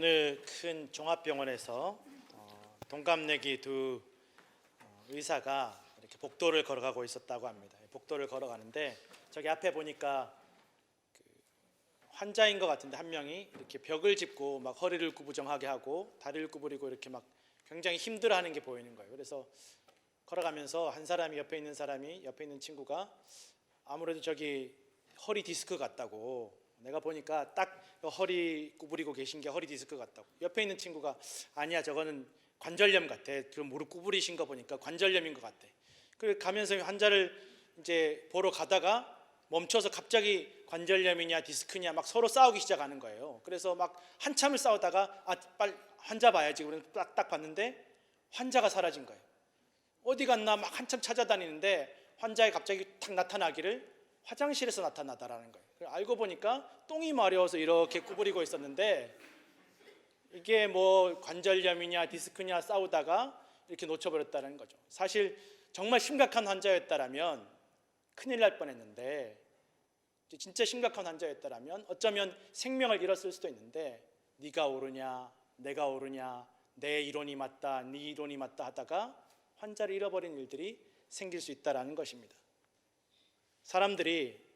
어느 큰 종합병원에서 동갑내기 두 의사가 이렇게 복도를 걸어가고 있었다고 합니다. 복도를 걸어가는데 저기 앞에 보니까 환자인 것 같은데 한 명이 이렇게 벽을 짚고 막 허리를 구부정하게 하고 다리를 구부리고 이렇게 막 굉장히 힘들어하는 게 보이는 거예요. 그래서 걸어가면서 한 사람이 옆에 있는 친구가 아무래도 저기 허리 디스크 같다고, 내가 보니까 딱 허리 구부리고 계신 게 허리 디스크 같다고. 옆에 있는 친구가 아니야, 저거는 관절염 같아. 그 무릎 구부리신 거 보니까 관절염인 것 같아. 그 가면서 환자를 이제 보러 가다가 멈춰서 갑자기 관절염이냐 디스크냐 막 서로 싸우기 시작하는 거예요. 그래서 막 한참을 싸우다가 빨리 환자 봐야지. 그래서 딱 봤는데 환자가 사라진 거예요. 어디 갔나 막 한참 찾아다니는데 환자가 갑자기 탁 나타나기를 화장실에서 나타나다라는 거예요. 알고 보니까 똥이 마려워서 이렇게 구부리고 있었는데 이게 뭐 관절염이냐 디스크냐 싸우다가 이렇게 놓쳐버렸다는 거죠. 사실 정말 심각한 환자였다라면 큰일 날 뻔했는데, 진짜 심각한 환자였다라면 어쩌면 생명을 잃었을 수도 있는데, 네가 옳으냐 내가 옳으냐, 내 이론이 맞다 네 이론이 맞다 하다가 환자를 잃어버린 일들이 생길 수 있다는 것입니다. 사람들이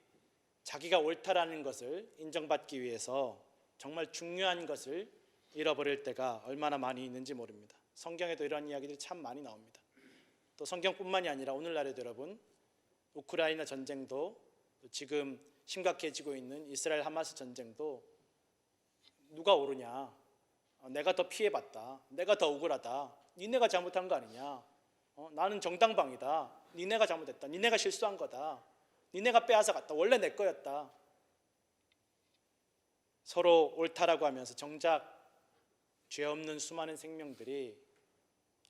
자기가 옳다라는 것을 인정받기 위해서 정말 중요한 것을 잃어버릴 때가 얼마나 많이 있는지 모릅니다. 성경에도 이런 이야기들이 참 많이 나옵니다. 또 성경뿐만이 아니라 오늘날에도 여러분, 우크라이나 전쟁도 지금 심각해지고 있는 이스라엘 하마스 전쟁도 누가 옳으냐, 내가 더 피해봤다, 내가 더 억울하다, 니네가 잘못한 거 아니냐, 나는 정당방위다, 니네가 잘못했다, 니네가 실수한 거다, 니네가 빼앗아갔다, 원래 내 거였다. 서로 옳다라고 하면서 정작 죄 없는 수많은 생명들이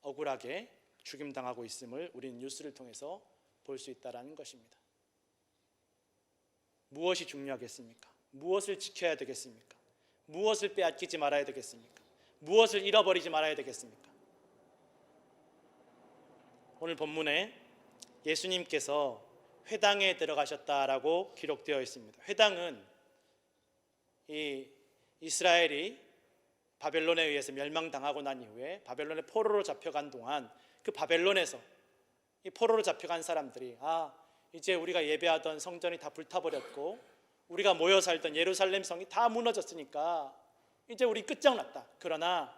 억울하게 죽임당하고 있음을 우리는 뉴스를 통해서 볼 수 있다는 것입니다. 무엇이 중요하겠습니까? 무엇을 지켜야 되겠습니까? 무엇을 빼앗기지 말아야 되겠습니까? 무엇을 잃어버리지 말아야 되겠습니까? 오늘 본문에 예수님께서 회당에 들어가셨다라고 기록되어 있습니다. 회당은 이 이스라엘이 바벨론에 의해서 멸망당하고 난 이후에 바벨론의 포로로 잡혀간 동안 그 바벨론에서 이 포로로 잡혀간 사람들이 이제 우리가 예배하던 성전이 다 불타버렸고 우리가 모여 살던 예루살렘 성이 다 무너졌으니까 이제 우리 끝장났다. 그러나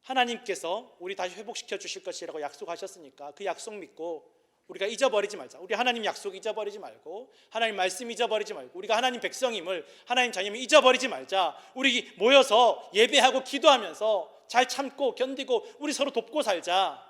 하나님께서 우리 다시 회복시켜 주실 것이라고 약속하셨으니까 그 약속 믿고 우리가 잊어버리지 말자. 우리 하나님 약속 잊어버리지 말고, 하나님 말씀 잊어버리지 말고, 우리가 하나님 백성임을, 하나님 자녀임을 잊어버리지 말자. 우리 모여서 예배하고 기도하면서 잘 참고 견디고 우리 서로 돕고 살자.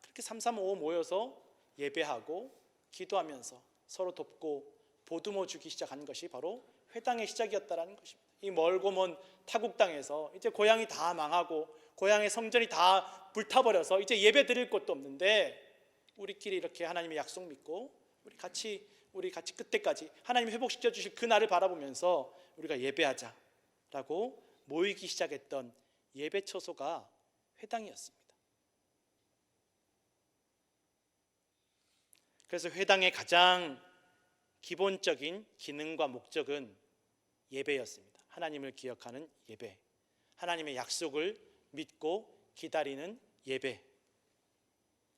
그렇게 335 모여서 예배하고 기도하면서 서로 돕고 보듬어 주기 시작한 것이 바로 회당의 시작이었다는 것입니다. 이 멀고 먼 타국 땅에서 이제 고향이 다 망하고 고향의 성전이 다 불타버려서 이제 예배 드릴 곳도 없는데, 우리끼리 이렇게 하나님의 약속 믿고 우리 같이 그때까지 하나님 회복시켜 주실 그 날을 바라보면서 우리가 예배하자라고 모이기 시작했던 예배 처소가 회당이었습니다. 그래서 회당의 가장 기본적인 기능과 목적은 예배였습니다. 하나님을 기억하는 예배, 하나님의 약속을 믿고 기다리는 예배.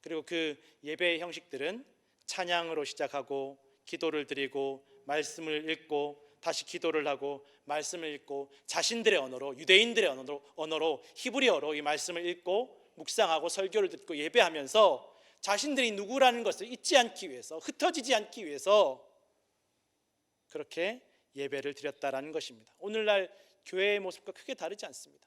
그리고 그 예배의 형식들은 찬양으로 시작하고 기도를 드리고 말씀을 읽고 다시 기도를 하고 말씀을 읽고 자신들의 언어로, 유대인들의 언어로 히브리어로 이 말씀을 읽고 묵상하고 설교를 듣고 예배하면서 자신들이 누구라는 것을 잊지 않기 위해서, 흩어지지 않기 위해서 그렇게 예배를 드렸다라는 것입니다. 오늘날 교회의 모습과 크게 다르지 않습니다.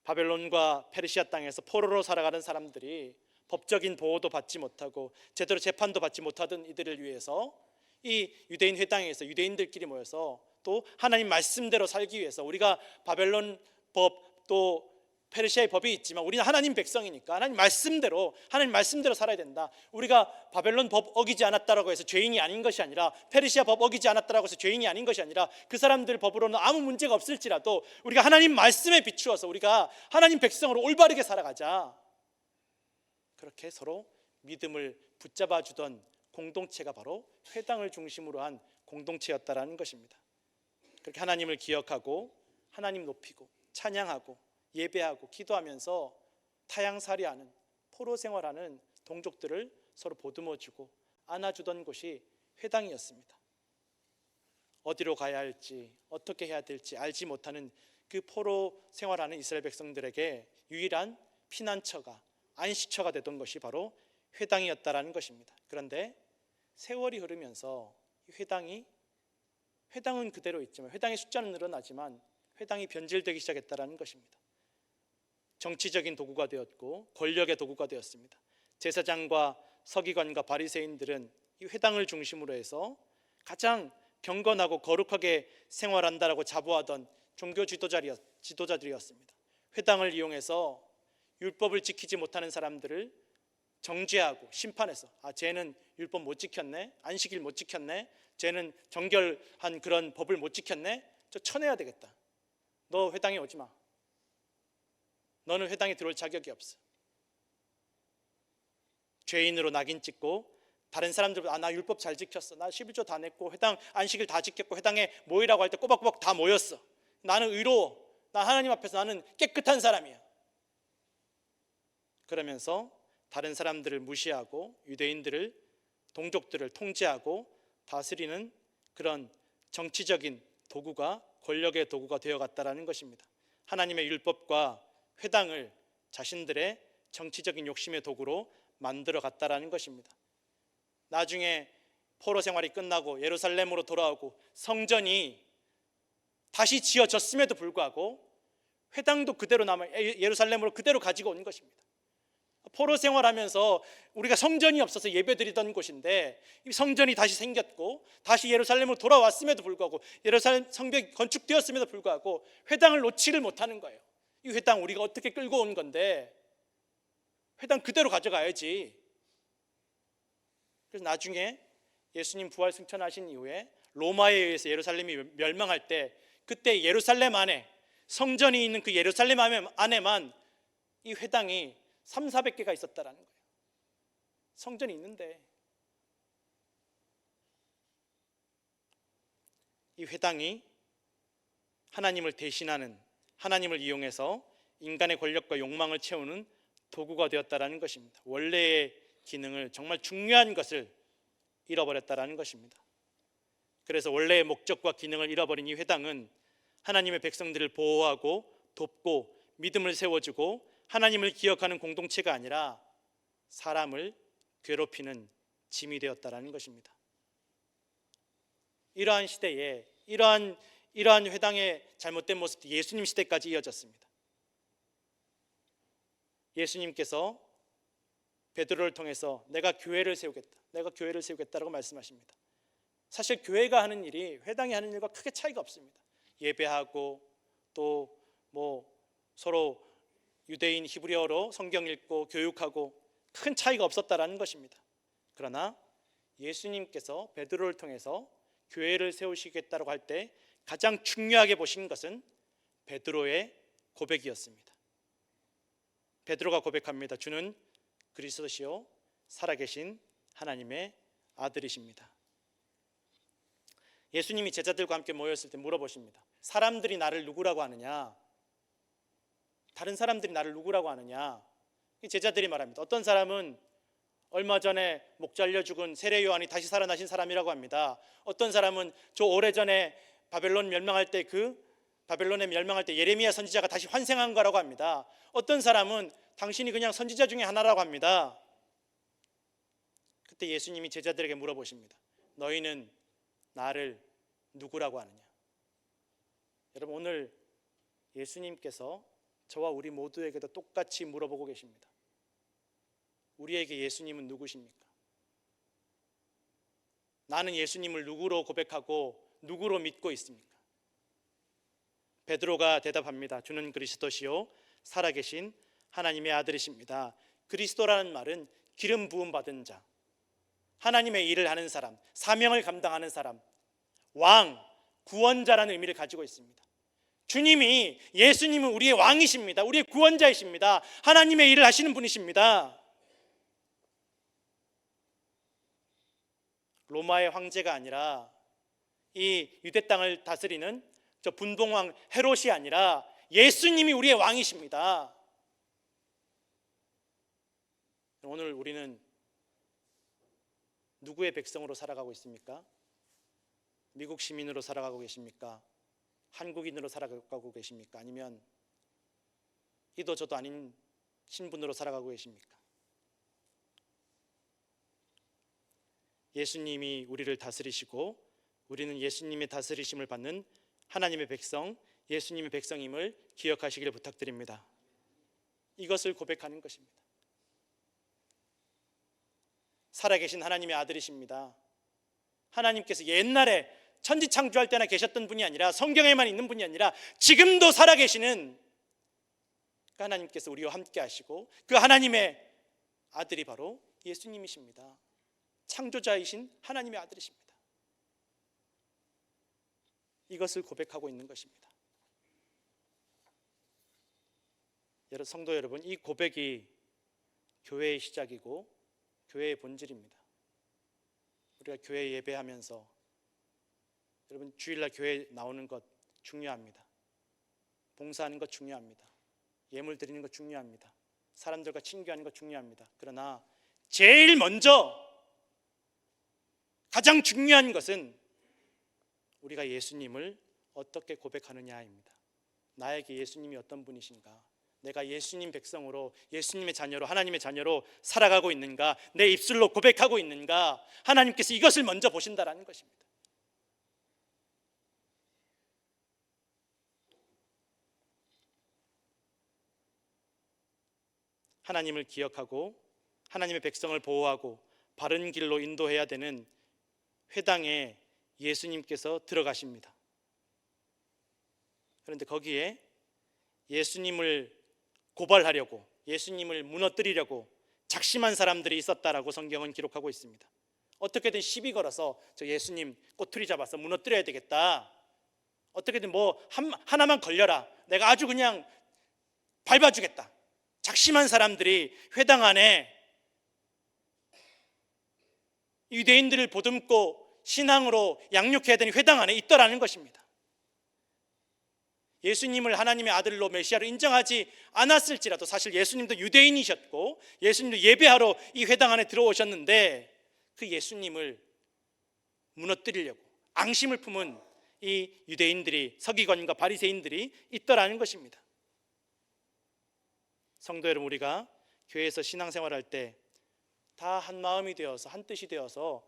바벨론과 페르시아 땅에서 포로로 살아가는 사람들이 법적인 보호도 받지 못하고 제대로 재판도 받지 못하던 이들을 위해서 이 유대인 회당에서 유대인들끼리 모여서 또 하나님 말씀대로 살기 위해서, 우리가 바벨론 법 또 페르시아의 법이 있지만 우리는 하나님 백성이니까 하나님 말씀대로 살아야 된다. 우리가 바벨론 법 어기지 않았다라고 해서 죄인이 아닌 것이 아니라, 페르시아 법 어기지 않았다라고 해서 죄인이 아닌 것이 아니라, 그 사람들 법으로는 아무 문제가 없을지라도 우리가 하나님 말씀에 비추어서 우리가 하나님 백성으로 올바르게 살아가자. 그렇게 서로 믿음을 붙잡아 주던 공동체가 바로 회당을 중심으로 한 공동체였다라는 것입니다. 그렇게 하나님을 기억하고 하나님 높이고 찬양하고 예배하고 기도하면서 타향살이하는 포로 생활하는 동족들을 서로 보듬어주고 안아주던 곳이 회당이었습니다. 어디로 가야 할지 어떻게 해야 될지 알지 못하는 그 포로 생활하는 이스라엘 백성들에게 유일한 피난처가 안식처가 되던 것이 바로 회당이었다라는 것입니다. 그런데 세월이 흐르면서 회당은 그대로 있지만 회당의 숫자는 늘어나지만 회당이 변질되기 시작했다라는 것입니다. 정치적인 도구가 되었고 권력의 도구가 되었습니다. 제사장과 서기관과 바리새인들은 이 회당을 중심으로 해서 가장 경건하고 거룩하게 생활한다라고 자부하던 종교 지도자들이었습니다. 회당을 이용해서 율법을 지키지 못하는 사람들을 정죄하고 심판해서 쟤는 율법 못 지켰네, 안식일 못 지켰네, 쟤는 정결한 그런 법을 못 지켰네, 저 쳐내야 되겠다. 너 회당에 오지 마. 너는 회당에 들어올 자격이 없어. 죄인으로 낙인 찍고 다른 사람들보다 나 율법 잘 지켰어, 나 11조 다 냈고 회당 안식일 다 지켰고 회당에 모이라고 할 때 꼬박꼬박 다 모였어, 나는 의로워, 나 하나님 앞에서 나는 깨끗한 사람이야. 그러면서 다른 사람들을 무시하고 유대인들을, 동족들을 통제하고 다스리는 그런 정치적인 도구가, 권력의 도구가 되어갔다라는 것입니다. 하나님의 율법과 회당을 자신들의 정치적인 욕심의 도구로 만들어 갔다라는 것입니다. 나중에 포로 생활이 끝나고 예루살렘으로 돌아오고 성전이 다시 지어졌음에도 불구하고 회당도 그대로 남아 예루살렘으로 그대로 가지고 온 것입니다. 포로 생활하면서 우리가 성전이 없어서 예배드리던 곳인데 이 성전이 다시 생겼고 다시 예루살렘으로 돌아왔음에도 불구하고 예루살렘 성벽이 건축되었음에도 불구하고 회당을 놓지를 못하는 거예요. 이 회당 우리가 어떻게 끌고 온 건데 회당 그대로 가져가야지. 그래서 나중에 예수님 부활 승천하신 이후에 로마에 의해서 예루살렘이 멸망할 때 그때 예루살렘 안에 성전이 있는 그 예루살렘 안에만 이 회당이 300~400개가 있었다라는 거예요. 성전이 있는데 이 회당이 하나님을 대신하는, 하나님을 이용해서 인간의 권력과 욕망을 채우는 도구가 되었다라는 것입니다. 원래의 기능을, 정말 중요한 것을 잃어버렸다라는 것입니다. 그래서 원래의 목적과 기능을 잃어버린 이 회당은 하나님의 백성들을 보호하고 돕고 믿음을 세워주고 하나님을 기억하는 공동체가 아니라 사람을 괴롭히는 짐이 되었다라는 것입니다. 이러한 시대에 이러한 회당의 잘못된 모습이 예수님 시대까지 이어졌습니다. 예수님께서 베드로를 통해서 내가 교회를 세우겠다라고 말씀하십니다. 사실 교회가 하는 일이 회당이 하는 일과 크게 차이가 없습니다. 예배하고 또 서로 유대인 히브리어로 성경 읽고 교육하고 큰 차이가 없었다라는 것입니다. 그러나 예수님께서 베드로를 통해서 교회를 세우시겠다고 할 때 가장 중요하게 보신 것은 베드로의 고백이었습니다. 베드로가 고백합니다. 주는 그리스도시요 살아계신 하나님의 아들이십니다. 예수님이 제자들과 함께 모였을 때 물어보십니다. 사람들이 나를 누구라고 하느냐? 다른 사람들이 나를 누구라고 하느냐? 제자들이 말합니다. 어떤 사람은 얼마 전에 목 잘려 죽은 세례 요한이 다시 살아나신 사람이라고 합니다. 어떤 사람은 저 오래전에 바벨론에 멸망할 때 예레미야 선지자가 다시 환생한 거라고 합니다. 어떤 사람은 당신이 그냥 선지자 중에 하나라고 합니다. 그때 예수님이 제자들에게 물어보십니다. 너희는 나를 누구라고 하느냐? 여러분, 오늘 예수님께서 저와 우리 모두에게도 똑같이 물어보고 계십니다. 우리에게 예수님은 누구십니까? 나는 예수님을 누구로 고백하고 누구로 믿고 있습니까? 베드로가 대답합니다. 주는 그리스도시요 살아계신 하나님의 아들이십니다. 그리스도라는 말은 기름 부음 받은 자, 하나님의 일을 하는 사람, 사명을 감당하는 사람, 왕, 구원자라는 의미를 가지고 있습니다. 주님이, 예수님은 우리의 왕이십니다. 우리의 구원자이십니다. 하나님의 일을 하시는 분이십니다. 로마의 황제가 아니라 이 유대 땅을 다스리는 저 분봉왕 헤롯이 아니라 예수님이 우리의 왕이십니다. 오늘 우리는 누구의 백성으로 살아가고 있습니까? 미국 시민으로 살아가고 계십니까? 한국인으로 살아가고 계십니까? 아니면 이도 저도 아닌 신분으로 살아가고 계십니까? 예수님이 우리를 다스리시고 우리는 예수님의 다스리심을 받는 하나님의 백성, 예수님의 백성임을 기억하시기를 부탁드립니다. 이것을 고백하는 것입니다. 살아계신 하나님의 아들이십니다. 하나님께서 옛날에 천지창조할 때나 계셨던 분이 아니라 성경에만 있는 분이 아니라 지금도 살아계시는 그 하나님께서 우리와 함께 하시고 그 하나님의 아들이 바로 예수님이십니다. 창조자이신 하나님의 아들이십니다. 이것을 고백하고 있는 것입니다. 성도 여러분, 이 고백이 교회의 시작이고 교회의 본질입니다. 우리가 교회 예배하면서 여러분 주일날 교회 나오는 것 중요합니다. 봉사하는 것 중요합니다. 예물 드리는 것 중요합니다. 사람들과 친교하는 것 중요합니다. 그러나 제일 먼저 가장 중요한 것은 우리가 예수님을 어떻게 고백하느냐입니다. 나에게 예수님이 어떤 분이신가? 내가 예수님 백성으로, 예수님의 자녀로, 하나님의 자녀로 살아가고 있는가? 내 입술로 고백하고 있는가? 하나님께서 이것을 먼저 보신다라는 것입니다. 하나님을 기억하고 하나님의 백성을 보호하고 바른 길로 인도해야 되는 회당에 예수님께서 들어가십니다. 그런데 거기에 예수님을 고발하려고, 예수님을 무너뜨리려고 작심한 사람들이 있었다라고 성경은 기록하고 있습니다. 어떻게든 시비 걸어서 저 예수님 꼬투리 잡아서 무너뜨려야 되겠다. 어떻게든 하나만 걸려라. 내가 아주 그냥 밟아주겠다. 작심한 사람들이 회당 안에 유대인들을 보듬고 신앙으로 양육해야 되는 회당 안에 있더라는 것입니다. 예수님을 하나님의 아들로 메시아로 인정하지 않았을지라도 사실 예수님도 유대인이셨고 예수님도 예배하러 이 회당 안에 들어오셨는데 그 예수님을 무너뜨리려고 앙심을 품은 이 유대인들이, 서기관과 바리새인들이 있더라는 것입니다. 성도 여러분, 우리가 교회에서 신앙생활할 때 다 한 마음이 되어서, 한 뜻이 되어서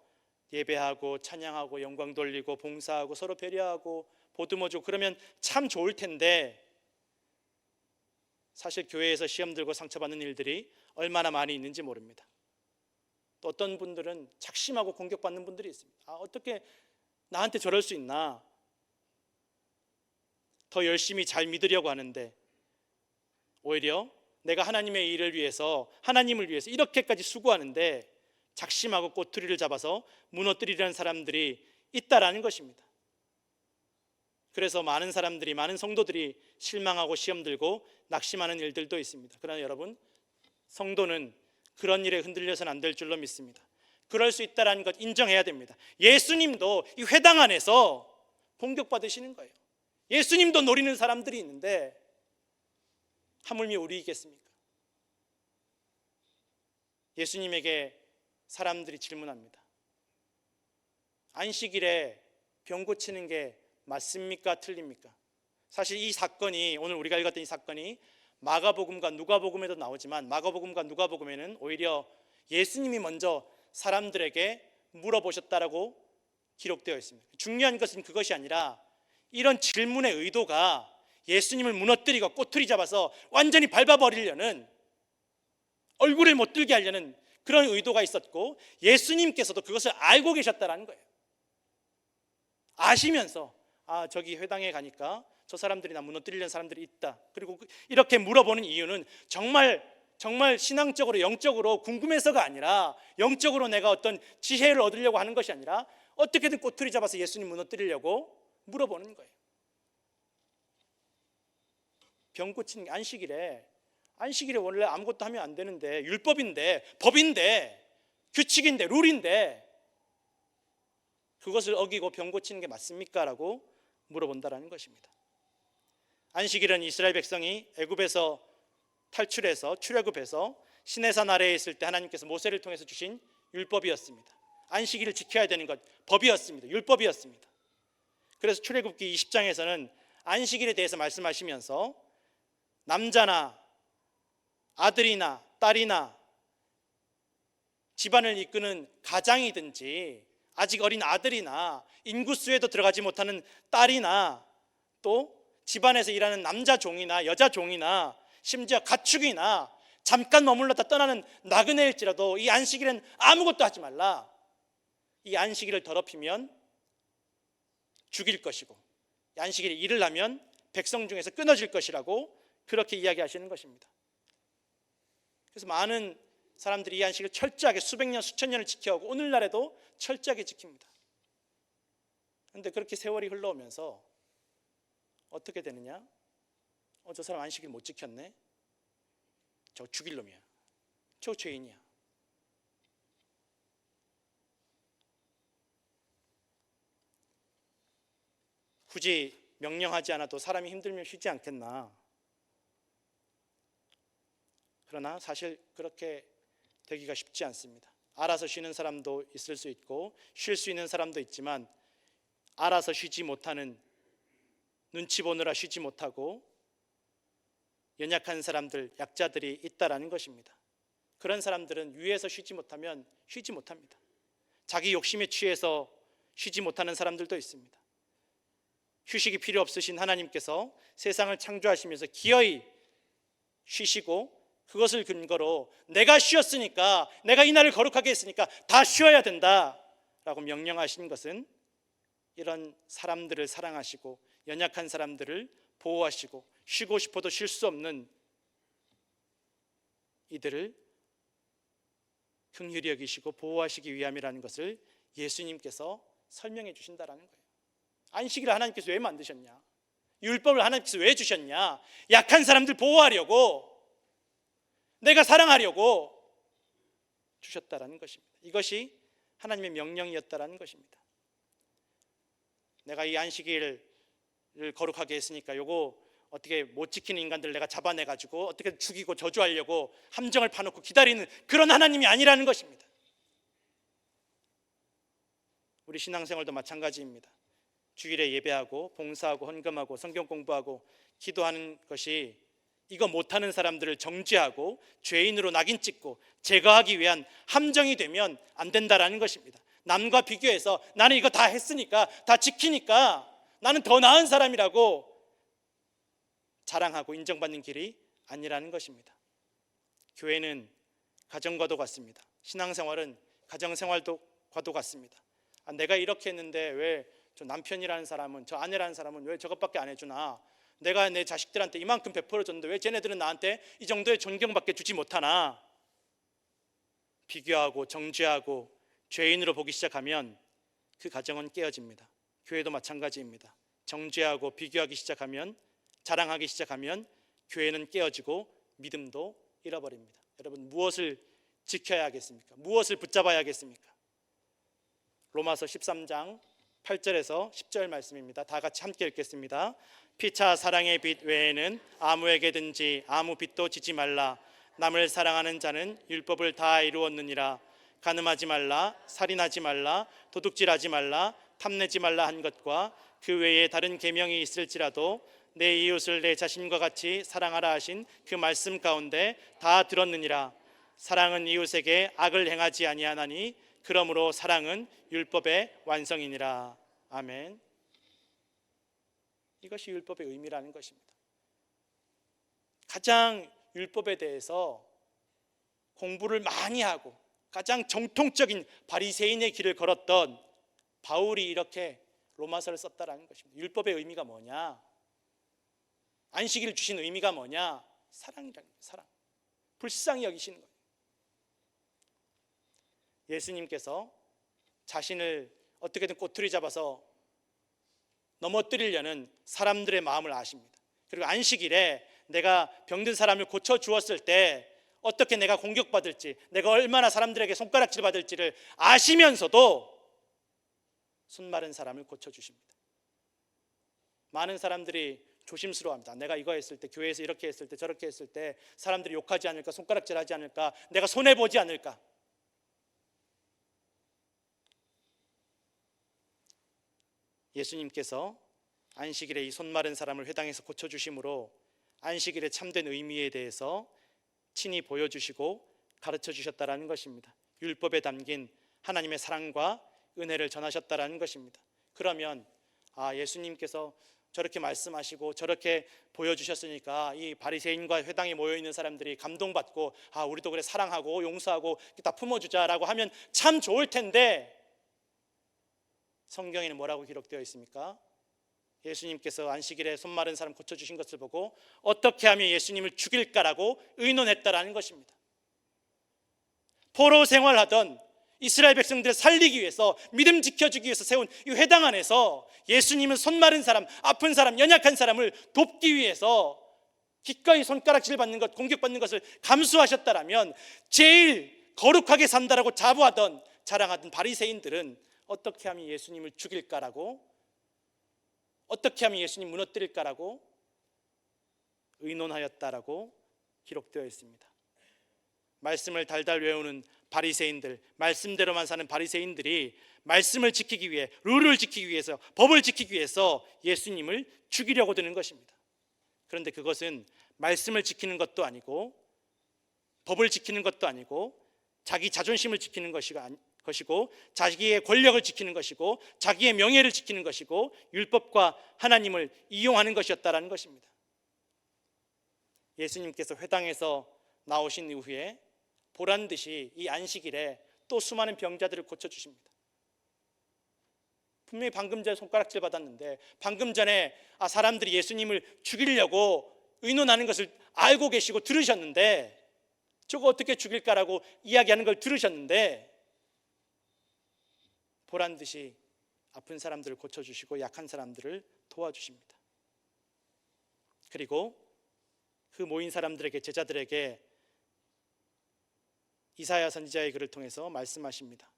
예배하고 찬양하고 영광 돌리고 봉사하고 서로 배려하고 보듬어주고 그러면 참 좋을 텐데 사실 교회에서 시험 들고 상처받는 일들이 얼마나 많이 있는지 모릅니다. 또 어떤 분들은 작심하고 공격받는 분들이 있습니다. 어떻게 나한테 저럴 수 있나? 더 열심히 잘 믿으려고 하는데 오히려 내가 하나님의 일을 위해서, 하나님을 위해서 이렇게까지 수고하는데 작심하고 꼬투리를 잡아서 무너뜨리려는 사람들이 있다라는 것입니다. 그래서 많은 사람들이, 많은 성도들이 실망하고 시험 들고 낙심하는 일들도 있습니다. 그러나 여러분, 성도는 그런 일에 흔들려서는 안 될 줄로 믿습니다. 그럴 수 있다는 것 인정해야 됩니다. 예수님도 이 회당 안에서 공격받으시는 거예요. 예수님도 노리는 사람들이 있는데 하물며 우리이겠습니까? 예수님에게 사람들이 질문합니다. 안식일에 병 고치는 게 맞습니까? 틀립니까? 사실 이 사건이, 오늘 우리가 읽었던 이 사건이 마가복음과 누가복음에도 나오지만 마가복음과 누가복음에는 오히려 예수님이 먼저 사람들에게 물어보셨다라고 기록되어 있습니다. 중요한 것은 그것이 아니라 이런 질문의 의도가 예수님을 무너뜨리고 꼬투리 잡아서 완전히 밟아버리려는, 얼굴을 못 들게 하려는 그런 의도가 있었고 예수님께서도 그것을 알고 계셨다는 거예요. 아시면서 저기 회당에 가니까 저 사람들이 나 무너뜨리려는 사람들이 있다. 그리고 이렇게 물어보는 이유는 정말 신앙적으로 영적으로 궁금해서가 아니라, 영적으로 내가 어떤 지혜를 얻으려고 하는 것이 아니라 어떻게든 꼬투리 잡아서 예수님 무너뜨리려고 물어보는 거예요. 병 고치는 게 안식일에 원래 아무것도 하면 안 되는데, 율법인데, 법인데, 규칙인데, 룰인데 그것을 어기고 병 고치는 게 맞습니까? 라고 물어본다라는 것입니다. 안식일은 이스라엘 백성이 애굽에서 탈출해서 출애굽해서 시내산 아래에 있을 때 하나님께서 모세를 통해서 주신 율법이었습니다. 안식일을 지켜야 되는 것, 법이었습니다. 율법이었습니다. 그래서 출애굽기 20장에서는 안식일에 대해서 말씀하시면서 남자나 아들이나 딸이나 집안을 이끄는 가장이든지 아직 어린 아들이나 인구수에도 들어가지 못하는 딸이나 또 집안에서 일하는 남자 종이나 여자 종이나 심지어 가축이나 잠깐 머물렀다 떠나는 나그네일지라도 이 안식일은 아무것도 하지 말라. 이 안식일을 더럽히면 죽일 것이고 이 안식일에 일을 하면 백성 중에서 끊어질 것이라고 그렇게 이야기하시는 것입니다. 그래서 많은 사람들이 이 안식을 철저하게 수백 년 수천 년을 지켜오고 오늘날에도 철저하게 지킵니다. 그런데 그렇게 세월이 흘러오면서 어떻게 되느냐? 저 사람 안식일 못 지켰네? 저 죽일 놈이야. 저 죄인이야. 굳이 명령하지 않아도 사람이 힘들면 쉬지 않겠나? 그러나 사실 그렇게 되기가 쉽지 않습니다. 알아서 쉬는 사람도 있을 수 있고 쉴 수 있는 사람도 있지만 알아서 쉬지 못하는, 눈치 보느라 쉬지 못하고 연약한 사람들, 약자들이 있다라는 것입니다. 그런 사람들은 위에서 쉬지 못하면 쉬지 못합니다. 자기 욕심에 취해서 쉬지 못하는 사람들도 있습니다. 휴식이 필요 없으신 하나님께서 세상을 창조하시면서 기어이 쉬시고 그것을 근거로 내가 쉬었으니까, 내가 이 날을 거룩하게 했으니까 다 쉬어야 된다라고 명령하신 것은 이런 사람들을 사랑하시고 연약한 사람들을 보호하시고 쉬고 싶어도 쉴 수 없는 이들을 긍휼히 여기시고 보호하시기 위함이라는 것을 예수님께서 설명해 주신다라는 거예요. 안식일을 하나님께서 왜 만드셨냐? 율법을 하나님께서 왜 주셨냐? 약한 사람들 보호하려고, 내가 사랑하려고 주셨다라는 것입니다. 이것이 하나님의 명령이었다라는 것입니다. 내가 이 안식일을 거룩하게 했으니까 요거 어떻게 못 지키는 인간들 내가 잡아내가지고 어떻게 죽이고 저주하려고 함정을 파놓고 기다리는 그런 하나님이 아니라는 것입니다. 우리 신앙생활도 마찬가지입니다. 주일에 예배하고 봉사하고 헌금하고 성경 공부하고 기도하는 것이 이거 못하는 사람들을 정죄하고 죄인으로 낙인 찍고 제거하기 위한 함정이 되면 안 된다라는 것입니다. 남과 비교해서 나는 이거 다 했으니까, 다 지키니까 나는 더 나은 사람이라고 자랑하고 인정받는 길이 아니라는 것입니다. 교회는 가정과도 같습니다. 신앙생활은 가정생활과도 같습니다. 내가 이렇게 했는데 왜 저 남편이라는 사람은, 저 아내라는 사람은 왜 저것밖에 안 해주나? 내가 내 자식들한테 이만큼 베풀어줬는데 왜 쟤네들은 나한테 이 정도의 존경밖에 주지 못하나? 비교하고 정죄하고 죄인으로 보기 시작하면 그 가정은 깨어집니다. 교회도 마찬가지입니다. 정죄하고 비교하기 시작하면, 자랑하기 시작하면 교회는 깨어지고 믿음도 잃어버립니다. 여러분, 무엇을 지켜야 하겠습니까? 무엇을 붙잡아야 하겠습니까? 로마서 13장 8절에서 10절 말씀입니다. 다 같이 함께 읽겠습니다. 피차 사랑의 빛 외에는 아무에게든지 아무 빛도 지지 말라. 남을 사랑하는 자는 율법을 다 이루었느니라. 간음하지 말라, 살인하지 말라, 도둑질하지 말라, 탐내지 말라 한 것과 그 외에 다른 계명이 있을지라도 내 이웃을 내 자신과 같이 사랑하라 하신 그 말씀 가운데 다 들었느니라. 사랑은 이웃에게 악을 행하지 아니하나니 그러므로 사랑은 율법의 완성이니라. 아멘. 이것이 율법의 의미라는 것입니다. 가장 율법에 대해서 공부를 많이 하고 가장 정통적인 바리새인의 길을 걸었던 바울이 이렇게 로마서를 썼다라는 것입니다. 율법의 의미가 뭐냐? 안식일을 주신 의미가 뭐냐? 사랑이라는 거예요. 사랑. 불쌍히 여기시는 거예요. 예수님께서 자신을 어떻게든 꼬투리 잡아서 넘어뜨리려는 사람들의 마음을 아십니다. 그리고 안식일에 내가 병든 사람을 고쳐주었을 때 어떻게 내가 공격받을지, 내가 얼마나 사람들에게 손가락질 받을지를 아시면서도 손 마른 사람을 고쳐주십니다. 많은 사람들이 조심스러워합니다. 내가 이거 했을 때, 교회에서 이렇게 했을 때, 저렇게 했을 때 사람들이 욕하지 않을까, 손가락질하지 않을까, 내가 손해보지 않을까. 예수님께서 안식일에 이 손 마른 사람을 회당에서 고쳐주심으로 안식일의 참된 의미에 대해서 친히 보여주시고 가르쳐 주셨다라는 것입니다. 율법에 담긴 하나님의 사랑과 은혜를 전하셨다라는 것입니다. 그러면 예수님께서 저렇게 말씀하시고 저렇게 보여주셨으니까 이 바리새인과 회당에 모여있는 사람들이 감동받고 우리도 그래 사랑하고 용서하고 다 품어주자라고 하면 참 좋을 텐데, 성경에는 뭐라고 기록되어 있습니까? 예수님께서 안식일에 손 마른 사람 고쳐주신 것을 보고 어떻게 하면 예수님을 죽일까라고 의논했다라는 것입니다. 포로 생활하던 이스라엘 백성들을 살리기 위해서, 믿음 지켜주기 위해서 세운 이 회당 안에서 예수님은 손 마른 사람, 아픈 사람, 연약한 사람을 돕기 위해서 기꺼이 손가락질 받는 것, 공격받는 것을 감수하셨다라면 제일 거룩하게 산다라고 자랑하던 바리새인들은 어떻게 하면 예수님을 죽일까라고, 어떻게 하면 예수님 무너뜨릴까라고 의논하였다라고 기록되어 있습니다. 말씀을 달달 외우는 바리새인들, 말씀대로만 사는 바리새인들이 말씀을 지키기 위해, 룰을 지키기 위해서, 법을 지키기 위해서 예수님을 죽이려고 드는 것입니다. 그런데 그것은 말씀을 지키는 것도 아니고, 법을 지키는 것도 아니고, 자기 자존심을 지키는 것이고, 자기의 권력을 지키는 것이고, 자기의 명예를 지키는 것이고, 율법과 하나님을 이용하는 것이었다라는 것입니다. 예수님께서 회당에서 나오신 이후에 보란듯이 이 안식일에 또 수많은 병자들을 고쳐주십니다. 분명히 방금 전에 손가락질 받았는데, 방금 전에 사람들이 예수님을 죽이려고 의논하는 것을 알고 계시고 들으셨는데, 저거 어떻게 죽일까라고 이야기하는 걸 들으셨는데, 보란듯이 아픈 사람들을 고쳐주시고 약한 사람들을 도와주십니다. 그리고 그 모인 사람들에게, 제자들에게 이사야 선지자의 글을 통해서 말씀하십니다.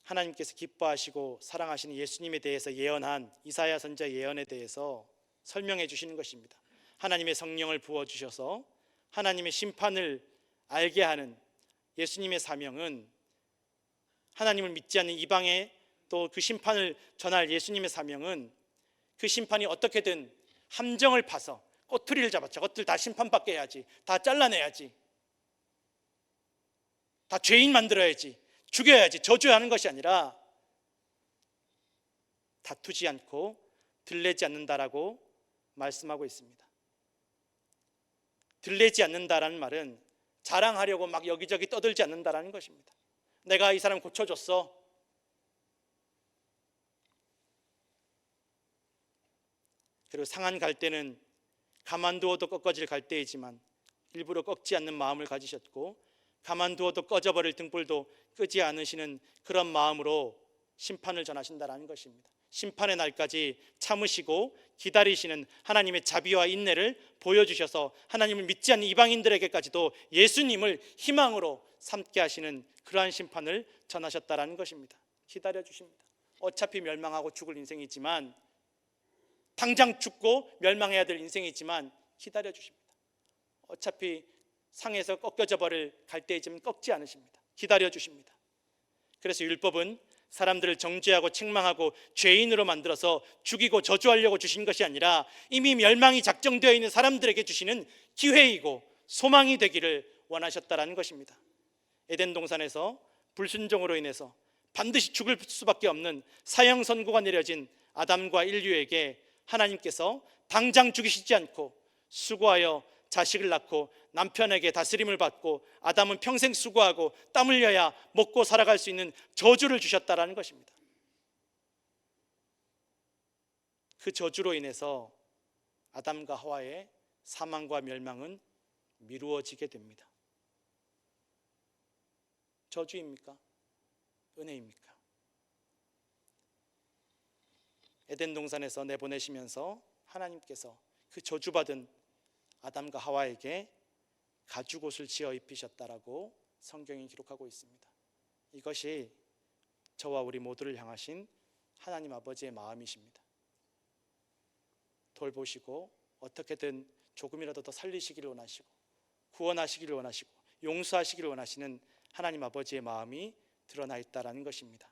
하나님께서 기뻐하시고 사랑하시는 예수님에 대해서 예언한 이사야 선지자 예언에 대해서 설명해 주시는 것입니다. 하나님의 성령을 부어주셔서 하나님의 심판을 알게 하는 예수님의 사명은, 하나님을 믿지 않는 이방에 또 그 심판을 전할 예수님의 사명은, 그 심판이 어떻게든 함정을 파서 꼬투리를 잡아 저것들 다 심판받게 해야지, 다 잘라내야지, 다 죄인 만들어야지, 죽여야지, 저주하는 것이 아니라 다투지 않고 들레지 않는다라고 말씀하고 있습니다. 들레지 않는다라는 말은 자랑하려고 막 여기저기 떠들지 않는다라는 것입니다. 내가 이 사람 고쳐줬어. 그리고 상한 갈대는 가만두어도 꺾어질 갈대이지만 일부러 꺾지 않는 마음을 가지셨고, 가만두어도 꺼져버릴 등불도 끄지 않으시는 그런 마음으로 심판을 전하신다라는 것입니다. 심판의 날까지 참으시고 기다리시는 하나님의 자비와 인내를 보여주셔서 하나님을 믿지 않는 이방인들에게까지도 예수님을 희망으로 삼게 하시는 그러한 심판을 전하셨다라는 것입니다. 기다려주십니다. 어차피 멸망하고 죽을 인생이지만, 당장 죽고 멸망해야 될 인생이지만 기다려주십니다. 어차피 상에서 꺾여져 버릴 갈대이지만 꺾지 않으십니다. 기다려주십니다. 그래서 율법은 사람들을 정죄하고 책망하고 죄인으로 만들어서 죽이고 저주하려고 주신 것이 아니라 이미 멸망이 작정되어 있는 사람들에게 주시는 기회이고 소망이 되기를 원하셨다라는 것입니다. 에덴 동산에서 불순종으로 인해서 반드시 죽을 수밖에 없는 사형 선고가 내려진 아담과 인류에게 하나님께서 당장 죽이시지 않고 수고하여 자식을 낳고 남편에게 다스림을 받고 아담은 평생 수고하고 땀 흘려야 먹고 살아갈 수 있는 저주를 주셨다라는 것입니다. 그 저주로 인해서 아담과 하와의 사망과 멸망은 미루어지게 됩니다. 저주입니까? 은혜입니까? 에덴 동산에서 내보내시면서 하나님께서 그 저주받은 아담과 하와에게 가죽옷을 지어 입히셨다라고 성경이 기록하고 있습니다. 이것이 저와 우리 모두를 향하신 하나님 아버지의 마음이십니다. 돌보시고 어떻게든 조금이라도 더 살리시기를 원하시고 구원하시기를 원하시고 용서하시기를 원하시는 하나님 아버지의 마음이 드러나 있다라는 것입니다.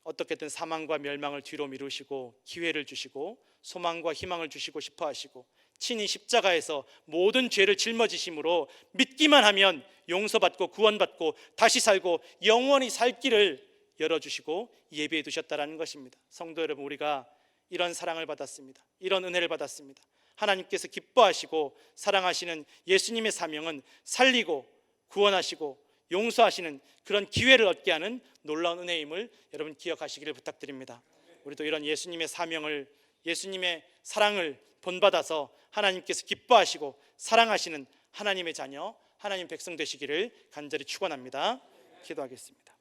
어떻게든 사망과 멸망을 뒤로 미루시고 기회를 주시고 소망과 희망을 주시고 싶어 하시고 친히 십자가에서 모든 죄를 짊어지심으로 믿기만 하면 용서받고 구원받고 다시 살고 영원히 살 길을 열어주시고 예비해 두셨다라는 것입니다. 성도 여러분, 우리가 이런 사랑을 받았습니다. 이런 은혜를 받았습니다. 하나님께서 기뻐하시고 사랑하시는 예수님의 사명은 살리고 구원하시고 용서하시는 그런 기회를 얻게 하는 놀라운 은혜임을 여러분 기억하시기를 부탁드립니다. 우리도 이런 예수님의 사명을, 예수님의 사랑을 본받아서 하나님께서 기뻐하시고 사랑하시는 하나님의 자녀, 하나님 백성 되시기를 간절히 축원합니다. 기도하겠습니다.